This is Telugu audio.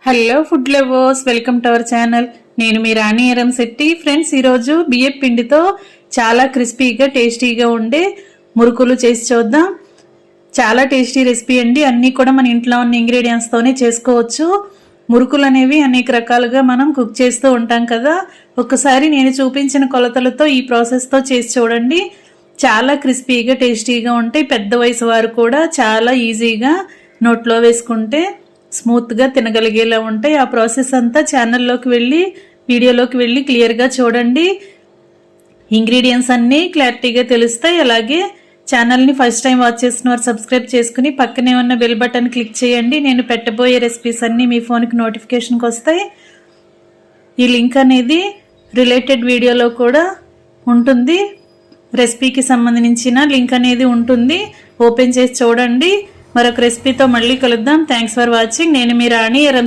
Hello food lovers, welcome to our channel. నేను మీ రాణి ఎరంశెట్టి. ఫ్రెండ్స్, ఈరోజు బియ్యం పిండితో చాలా క్రిస్పీగా టేస్టీగా ఉండే మురుకులు చేసి చూద్దాం. చాలా టేస్టీ రెసిపీ అండి. అన్నీ కూడా మన ఇంట్లో ఉన్న ఇంగ్రీడియంట్స్తోనే చేసుకోవచ్చు. మురుకులు అనేవి అనేక రకాలుగా మనం కుక్ చేస్తూ ఉంటాం కదా. ఒకసారి నేను చూపించిన కొలతలతో ఈ ప్రాసెస్తో చేసి చూడండి. చాలా క్రిస్పీగా టేస్టీగా ఉంటాయి. పెద్ద వయసు వారు కూడా చాలా ఈజీగా నోట్లో వేసుకుంటే స్మూత్గా తినగలిగేలా ఉంటాయి. ఆ ప్రాసెస్ అంతా ఛానల్లోకి వెళ్ళి వీడియోలోకి వెళ్ళి క్లియర్గా చూడండి. ఇంగ్రీడియంట్స్ అన్నీ క్లారిటీగా తెలుస్తాయి. అలాగే ఛానల్ని ఫస్ట్ టైం వాచ్ చేసిన వారు సబ్స్క్రైబ్ చేసుకుని పక్కనే ఉన్న బెల్ బటన్ క్లిక్ చేయండి. నేను పెట్టబోయే రెసిపీస్ అన్నీ మీ ఫోన్కి నోటిఫికేషన్కి వస్తాయి. ఈ లింక్ అనేది రిలేటెడ్ వీడియోలో కూడా ఉంటుంది. రెసిపీకి సంబంధించిన లింక్ అనేది ఉంటుంది. ఓపెన్ చేసి చూడండి. మరొక రెసిపీతో మళ్ళీ కలుద్దాం. Thanks for watching. నేను మీ రాణి